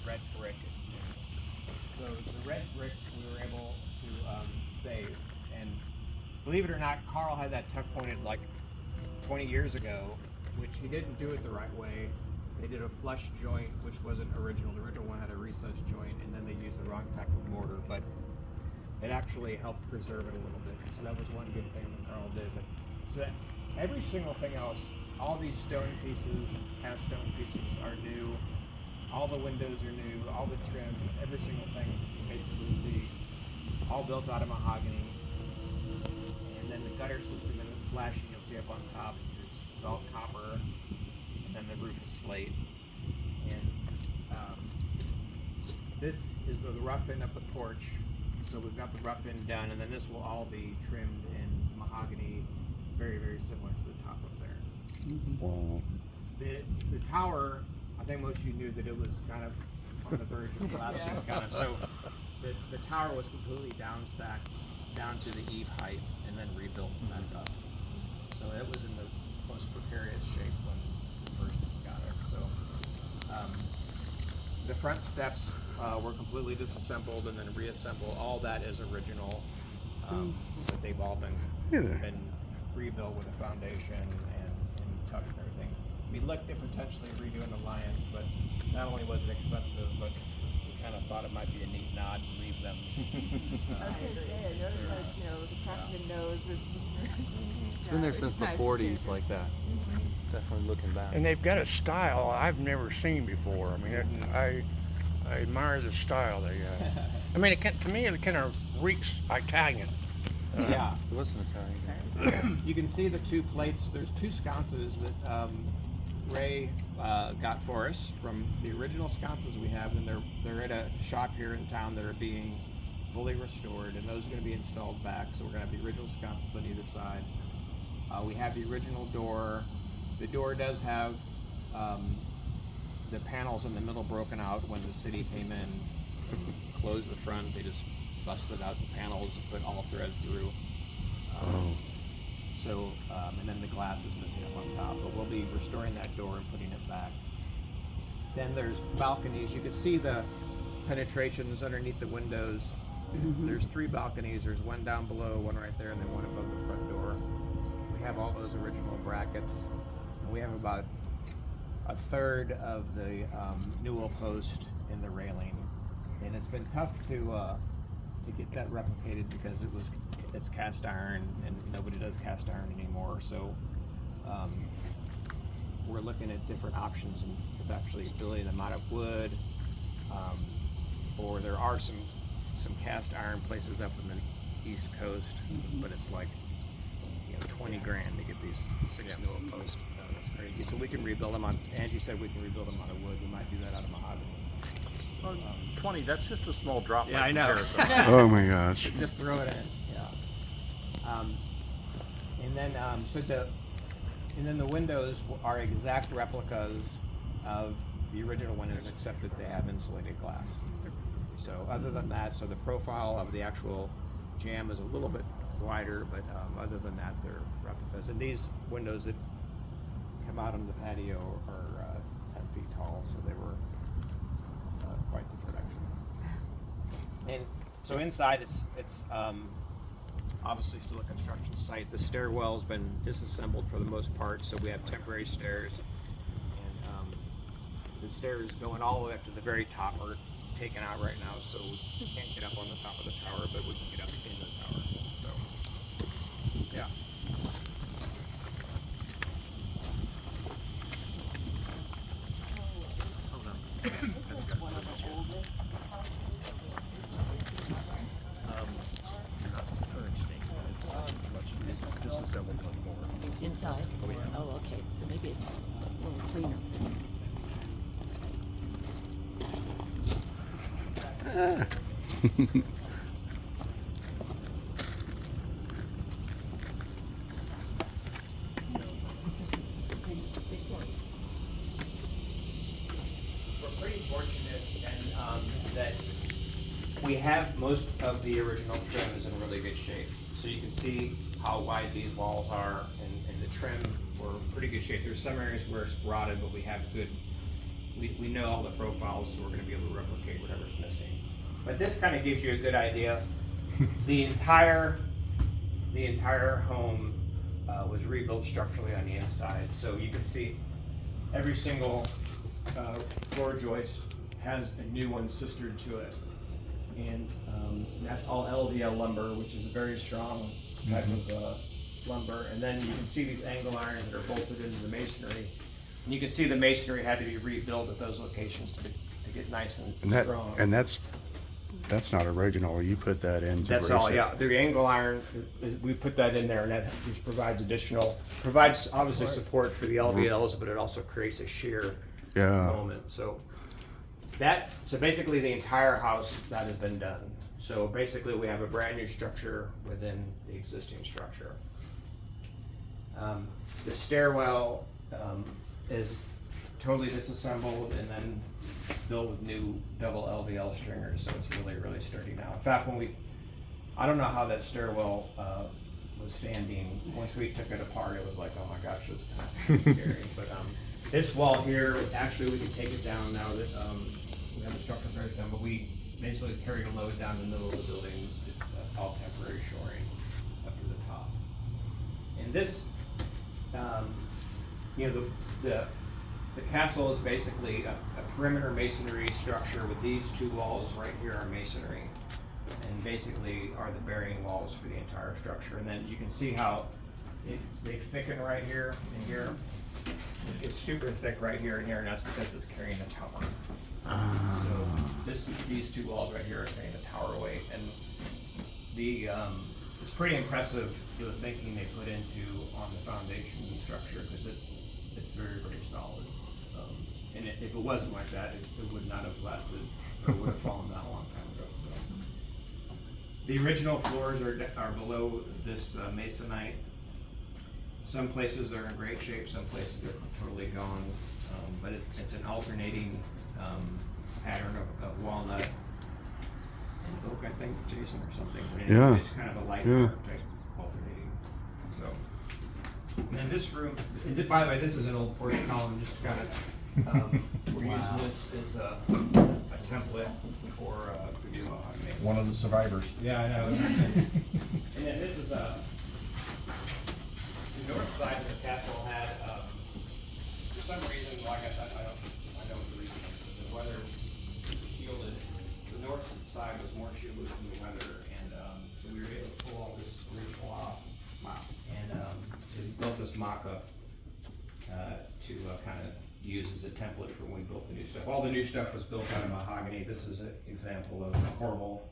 red brick. So the red brick we were able to save, and believe it or not, Carl had that tuck pointed like 20 years ago, which he didn't do it the right way. They did a flush joint, which wasn't original. The original one had a recessed joint, and then they used the wrong type of mortar, but it actually helped preserve it a little bit. So that was one good thing that Carl did. But so that every single thing else, all these stone pieces, cast stone pieces are new. All the windows are new, all the trim, every single thing you basically see, all built out of mahogany. And then the gutter system and the flashing you'll see up on top is all copper, and then the roof is slate. And this is the rough end of the porch. So we've got the rough end done, and then this will all be trimmed in mahogany, very, very similar to the top up there. Wow. The tower, I think most of you knew that it was kind of on the verge of collapsing. Kind of. So the tower was completely downstacked down to the eave height and then rebuilt back up. So it was in the most precarious shape when we first got it. So the front steps were completely disassembled and then reassembled. All that is original, but they've all been rebuilt with a foundation and tucked and everything. We looked at potentially redoing the lions, but not only was it expensive, but we kind of thought it might be a neat nod to leave them. I was going to say, I noticed that, the captain knows this. It's been there since the 40s like that. Definitely looking back. And they've got a style I've never seen before. I mean, I admire the style they got. I mean, to me, it kind of reeks Italian. Yeah. It was an Italian. You can see the two plates. There's two sconces that Ray got for us from the original sconces we have, and they're at a shop here in town that are being fully restored, and those are going to be installed back. So we're going to have the original sconces on either side. We have the original door. The door does have the panels in the middle broken out when the city came in, closed the front. They just busted out the panels and put all thread through. So, and then the glass is missing up on top, but we'll be restoring that door and putting it back. Then there's balconies. You can see the penetrations underneath the windows. There's 3 balconies. There's one down below, one right there, and then one above the front door. We have all those original brackets. And we have about a third of the newel post in the railing. And it's been tough to get that replicated because it's cast iron and nobody does cast iron anymore. So we're looking at different options of actually building them out of wood, or there are some cast iron places up in the East Coast, but it's like 20 grand to get these 6 newel posts. That's crazy. So we can rebuild them on. Angie said we can rebuild them out of wood. We might do that out of mahogany. Well, 20, that's just a small drop. Yeah, I know. Oh my gosh. Just throw it in. Yeah. And then the windows are exact replicas of the original windows, except that they have insulated glass. So other than that, so the profile of the actual jamb is a little bit wider, but other than that, they're replicas. And these windows that come out on the patio are 10 feet tall, so they were quite the production. And so inside, it's obviously still a construction site. The stairwell's been disassembled for the most part, so we have temporary stairs. And the stairs going all the way up to the very top are taken out right now, so we can't get up on the top of the tower, but we can get up into the tower. So, yeah. Inside? Oh, okay, so maybe it's a little cleaner. We're pretty fortunate that we have most of the original trim is in really good shape. So you can see how wide these walls are, and the trim were in pretty good shape. There's some areas where it's rotted, but we have good we know all the profiles, so we're gonna be able to replicate whatever's missing. But this kind of gives you a good idea. The entire home was rebuilt structurally on the inside, so you can see every single floor joist has a new one sistered to it. And that's all LVL lumber, which is a very strong type of lumber. And then you can see these angle irons that are bolted into the masonry. And you can see the masonry had to be rebuilt at those locations to get nice and strong. And that's not original. You put that in to That's brace all, it. yeah. The angle iron, we put that in there, and that just provides obviously support for the LVLs, but it also creates a shear moment. So basically the entire house that has been done. So basically we have a brand new structure within the existing structure. The stairwell is totally disassembled and then built with new double LVL stringers, so it's really, really sturdy now. In fact, I don't know how that stairwell was standing. Once we took it apart, it was like, oh my gosh, it was kind of scary. But this wall here, actually we could take it down now that we have the structure very done, but we basically carried a load down the middle of the building, all temporary shoring up to the top. And this, the castle is basically a perimeter masonry structure with these two walls right here are masonry, and basically are the bearing walls for the entire structure. And then you can see how they thicken right here and here. It gets super thick right here and here, and that's because it's carrying a tower. So these two walls right here are carrying a tower weight, and it's pretty impressive the thinking they put into on the foundation of the structure, because it's very, very solid. And if it wasn't like that, it would not have lasted, or would have fallen down a long time ago. So the original floors are below this masonite. Some places are in great shape, some places are totally gone, but it's an alternating pattern of walnut and oak, I think, Jason, or something. Yeah. It's kind of a light dark type alternating. So, and then this room, by the way, this is an old porch column, just kind of, we're using this as a template for the new One of the survivors. Yeah, I know. And then this is the north side of the castle had, for some reason, like I said, I know the reason, the weather shielded. The north side was more shielded from the weather, and so we were able to pull all this original off. Wow. And we built this mock-up to kind of use as a template for when we built the new stuff. All the new stuff was built out of mahogany. This is an example of corbel.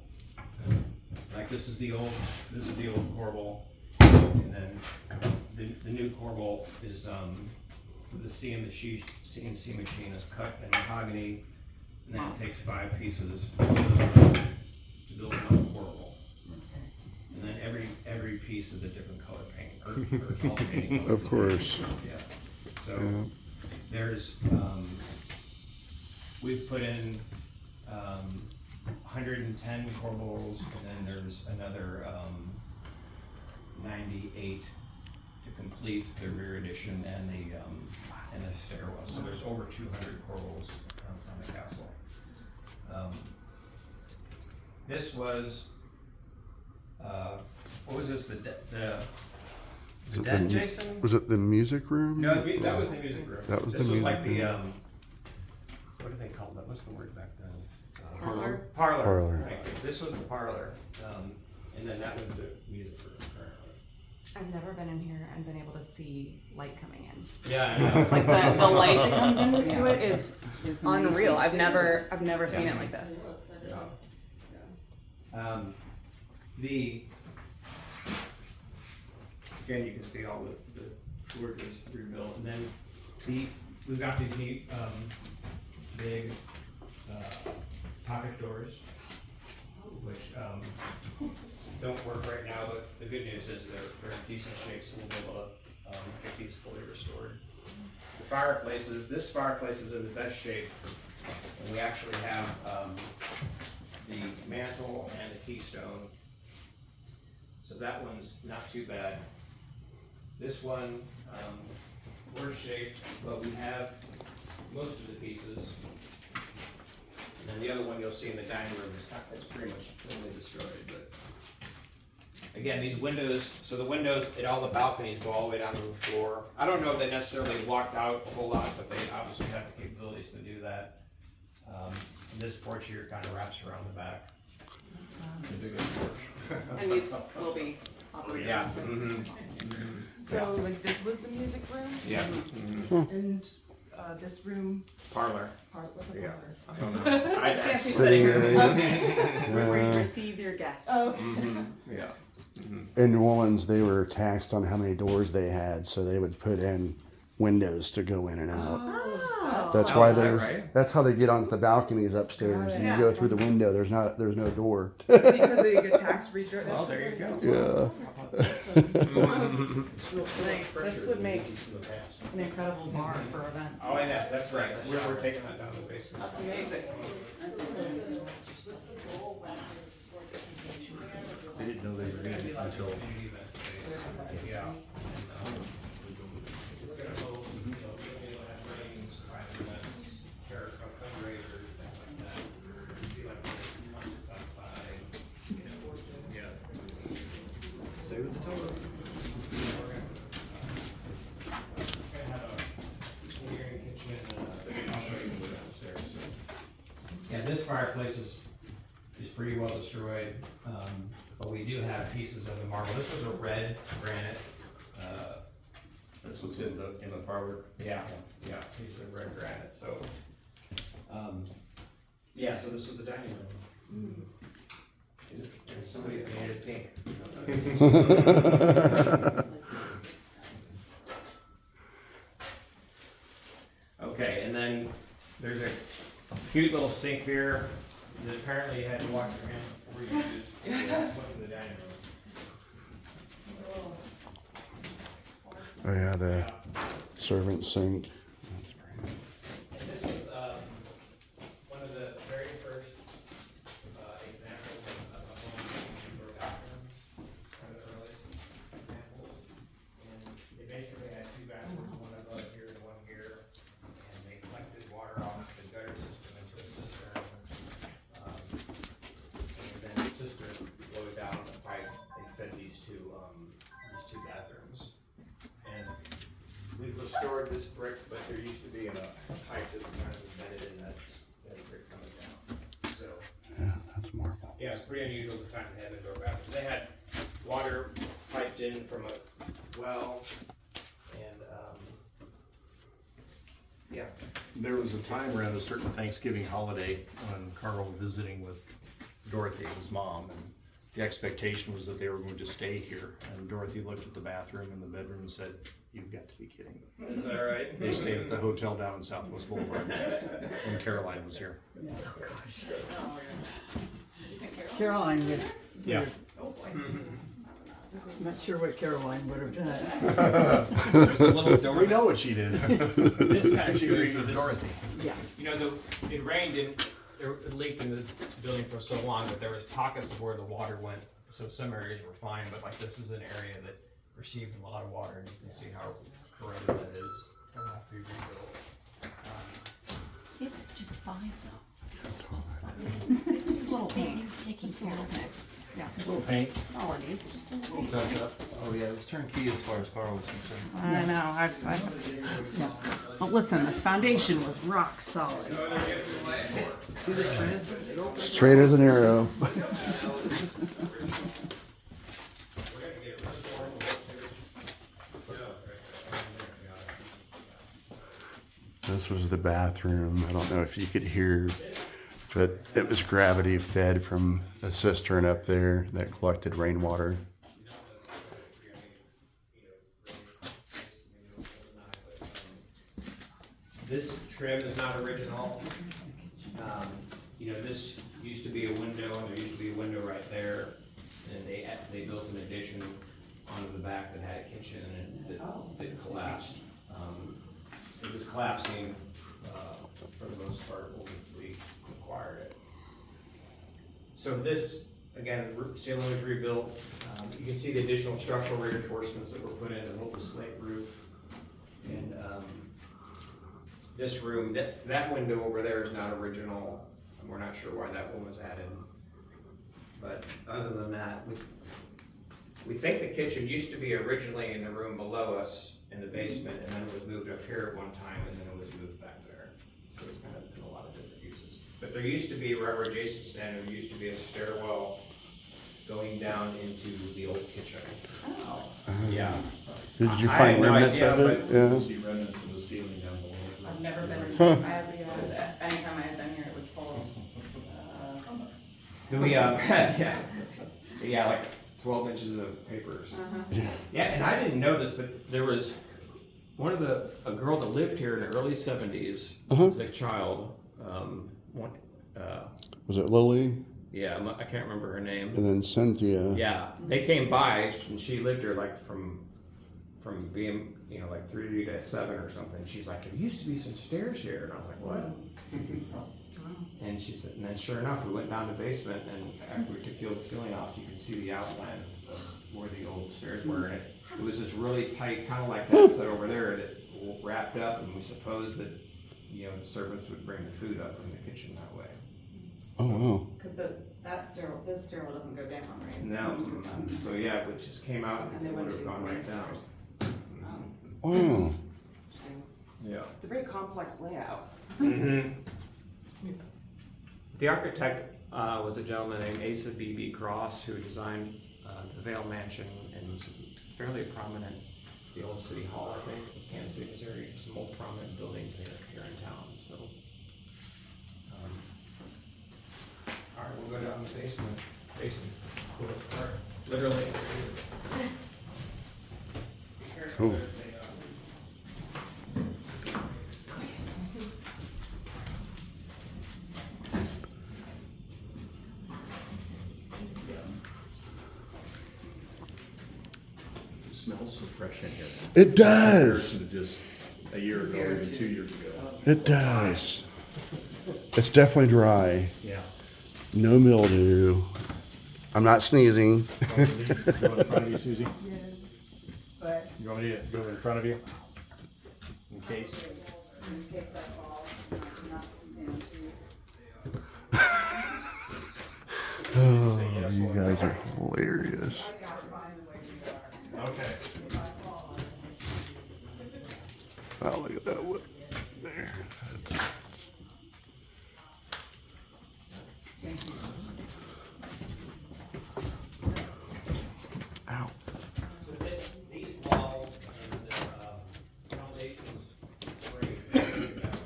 Like this is the old corbel, and then the new corbel is the CNC machine is cut in mahogany, and then it takes 5 pieces to build one corbel. And then every piece is a different color paint, or it's alternating color. Of course. Yeah. So there's we've put in 110 corbels, and then there's another 98 to complete the rear addition and the stairwell. So there's over 200 corbels on the castle. This was what was this? The den, Jason? Was it the music room? No, that was the music room. That was this the music like room. the what do they call that? What's the word back then? Parlor? Parlor. Parlor. Thank you. This was the parlor, and then that was the music room currently. I've never been in here and been able to see light coming in. Yeah, I know. It's like the light that comes into it is It's unreal. amazing. I've never seen it like this. Yeah. Again, you can see all the work is rebuilt, and then we've got these neat big pocket doors, which don't work right now, but the good news is they're in decent shape, so we'll be able to get these fully restored. The fireplaces, this fireplace is in the best shape, and we actually have the mantle and the keystone, so that one's not too bad. This one, worse shape, but we have most of the pieces. And then the other one you'll see in the dining room is it's pretty much totally destroyed, but. Again, these windows, so the windows at all the balconies go all the way down to the floor. I don't know if they necessarily blocked out a whole lot, but they obviously have the capabilities to do that. This porch here kind of wraps around the back. The biggest porch. And these will be operating. Yeah. So like this was the music room? Yes. And this room, Parlor. what's a Yeah. parlor? I don't know. Fancy Sitting room. area. Where you receive your guests. Oh. Yeah. In New Orleans, they were taxed on how many doors they had, so they would put in windows to go in and out. Oh, That's Oh, why is that there's. right? That's how they get onto the balconies upstairs. Got it. You go through the window. There's no door. because they get tax return. Well, there you go. Yeah. This would make an incredible bar for events. Oh, yeah, that's right. We're taking that down to the basement. That's amazing. They didn't know they were doing it until. Yeah. It's gonna hold, you know, maybe it'll have weddings, private events, church, fundraisers, things like that. See like concerts outside, you know, yeah. It's gonna be. Stay with the total. We're gonna have a clearing kitchen, I'll show you the downstairs. Yeah, this fireplace is pretty well destroyed, but we do have pieces of the marble. This was a red granite, That's what's in the parlor. yeah, piece of red granite, so. Yeah, so this was the dining room. And somebody made it pink. Okay, and then there's a cute little sink here that apparently you had to wash your hands before you used. Went to the dining room. Oh yeah, the servant sink. And this was, one of the very first, examples of a home for bathrooms, one of the earliest examples. And they basically had two bathrooms, one above here and one here, and they collected water off the gutter system into a cistern. And then the cistern flowed down the pipe and fed these two bathrooms. And we've restored this brick, but there used to be a pipe that was kind of embedded in that brick coming down. So, Yeah, that's marble. yeah, it's pretty unusual at the time to have indoor bathrooms. They had water piped in from a well, and, yeah. There was a time around a certain Thanksgiving holiday when Carl was visiting with Dorothy, his mom, and the expectation was that they were going to stay here. And Dorothy looked at the bathroom and the bedroom and said, "You've got to be kidding me." Is that right? They stayed at the hotel down in Southwest Boulevard when Caroline was here. Caroline would, Yeah. I'm not sure what Caroline would have done. We know what she did. This kind of She shows agreed you with this. Dorothy. Yeah. You know, it rained and it leaked in the building for so long, but there was pockets of where the water went. So some areas were fine, but like this is an area that received a lot of water, and you can see how corroded that is. It'll have to be rebuilt. It was just fine though. Just a little paint, just a little bit. Yeah. A little paint. That's all it needs, just a little paint. Oh yeah, it was turnkey as far as Carl was concerned. I know, yeah. But listen, the foundation was rock solid. See this transom? It opens. Straight as an arrow. This was the bathroom. I don't know if you could hear, but it was gravity fed from a cistern up there that collected rainwater. This trim is not original. You know, this used to be a window, and there used to be a window right there, and they built an addition onto the back that had a kitchen, and it collapsed. It was collapsing for the most part when we acquired it. So this, again, the ceiling was rebuilt. You can see the additional structural reinforcements that were put in to hold the slate roof. And this room, that window over there is not original. And we're not sure why that one was added. But other than that, we think the kitchen used to be originally in the room below us in the basement, and then it was moved up here at one time, and then it was moved back there. So it's kind of been a lot of different uses. But there used to be, wherever Jason's standing, there used to be a stairwell going down into the old kitchen. Oh. Yeah. Did you I find had no remnants idea, of it? but- Yeah. You see remnants of the ceiling down below. I've never been in Huh. this. Anytime I've been here, it was full of Chromebooks. We, yeah, like 12 inches of papers. Uh-huh. Yeah, and I didn't know this, but there was a girl that lived here in the early 70s, Uh-huh. as a child. Was it Lily? Yeah, I can't remember her name. And then Cynthia. Yeah, they came by, and she lived here like from being, like 3 to 7 or something. She's like, there used to be some stairs here, and I was like, what? And she said, and then sure enough, we went down to the basement, and after we took the old ceiling off, you could see the outline of where the old stairs were, and it was this really tight, kind of like that set over there, that wrapped up, and we supposed that, the servants would bring the food up from the kitchen that way. Oh, wow. Cause this stairwell doesn't go down, right? No, so yeah, it just came out And they and it went would to have these gone right down. stairs. Wow. Yeah. It's a very complex layout. Mhm. The architect was a gentleman named Asa B.B. Cross, who designed the Vale Mansion and was fairly prominent, the old City Hall, I think, in Kansas City, Missouri, some old prominent buildings here in town. So, all right, we'll go down the basement. Basement's the coolest part, literally. Cool. It smells so fresh in here. It does. Compared to just a year ago, or even 2 years ago. It does. It's definitely dry. Yeah. No mildew. I'm not sneezing. Go in front of you, Susie? But You want me to go in front of you? In case? in case I fall, not down to. Oh, you guys are hilarious. Okay. Oh, look at that wood there. Ow. These walls and the foundations, a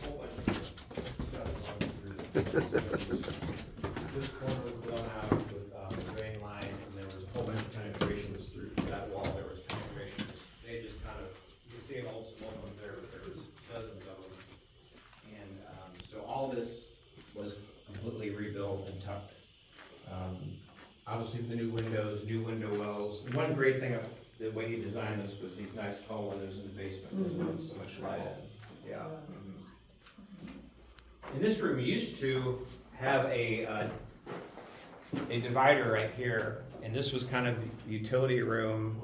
whole bunch of stuff going through. This corner was blown out with the drain line, and there was a whole bunch of penetrations through that wall. There was penetrations. They just kind of, you can see an old ones there, but there was dozens of them. And so all this was completely rebuilt and tucked. Obviously, the new windows, new window wells. One great thing of the way he designed this was these nice tall windows in the basement, because it lets so much light in. Yeah. And this room used to have a divider right here, and this was kind of the utility room.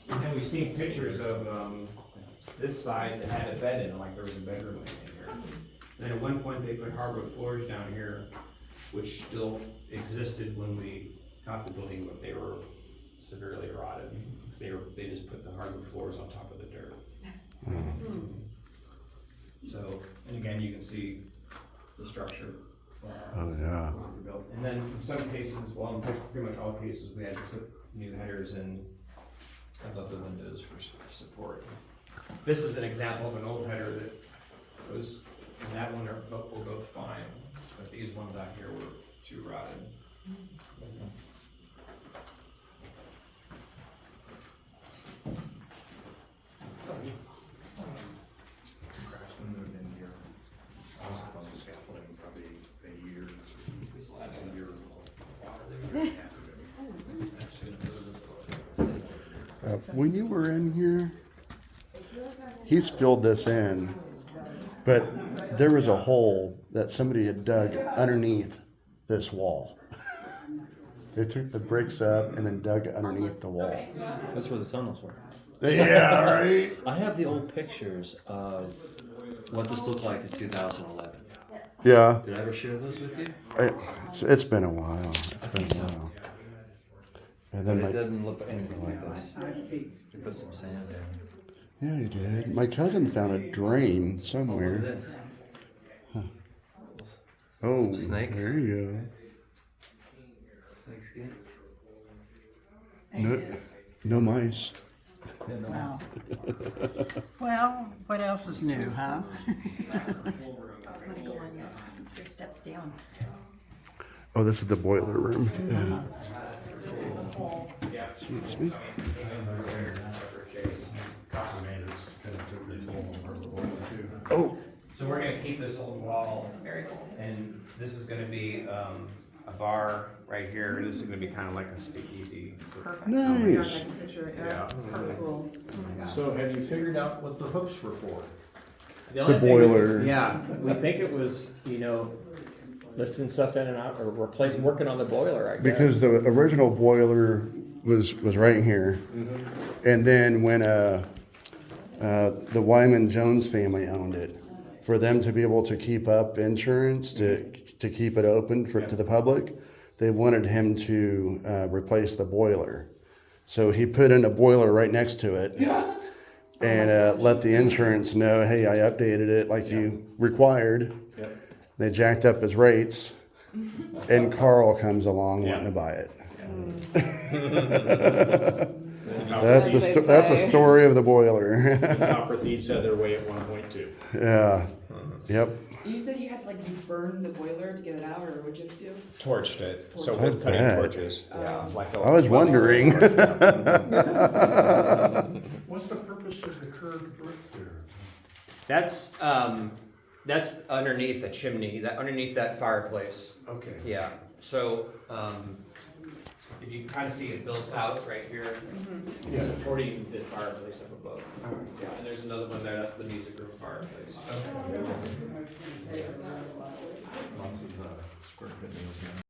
And then we've seen pictures of this side that had a bed in it, like there was a bedroom in here. Then at one point, they put hardwood floors down here, which still existed when we got the building, but they were severely rotted. They just put the hardwood floors on top of the dirt. So, and again, you can see the structure. Oh, yeah. Built. And then in some cases, well, in pretty much all cases, we had to put new headers in above the windows for support. This is an example of an old header that was, and that one were both fine, but these ones out here were too rotted. Craftsman that have been here, I was up on the scaffolding probably a year. This last A year. When you were in here, he's filled this in, but there was a hole that somebody had dug underneath this wall. They took the bricks up and then dug it underneath the wall. That's where the tunnels were. Yeah, right? I have the old pictures of what this looked like in 2011. Yeah, Did I ever share those with you? it's been a while. It's been a while. And But then it my, doesn't look anything like this. You put some sand in. yeah, you did. My cousin found a drain Look at somewhere. this. Oh, Some snake. there you Snake skin. go. No, no mice. Wow. Well, what else is new, huh? I'm gonna go on your steps down. Oh, this is the boiler room. Yeah. Excuse me. Oh, So we're gonna keep this old wall, and this is gonna be, a bar right here, this is gonna be kinda like a speakeasy. nice. Yeah. So have you figured out what the hooks were for? The only thing boiler. Yeah, we think it was, lifting stuff in and out, or working on the boiler, I guess. Because the original boiler was right here. And then when the Wyman Jones family owned it, for them to be able to keep up insurance, to keep it open to the public, they wanted him to replace the boiler. So he put in a boiler right next to it and let the insurance know, hey, I updated it like you required. Yep. They jacked up his rates, and Carl comes along wanting to buy it. That's a story of the boiler. Copper thieves had their way at 1.2. Yeah. Yep. You said you had to like burn the boiler to get it out, or what'd you have to do? Torched it, so I with cutting bet. torches, yeah. Like a- I was wondering. What's the purpose of the curved brick there? That's underneath the chimney, underneath that fireplace. Okay. Yeah, so, if you kind of see it built out right here, supporting the fireplace up above. Yeah, and there's another one there, that's the music room fireplace.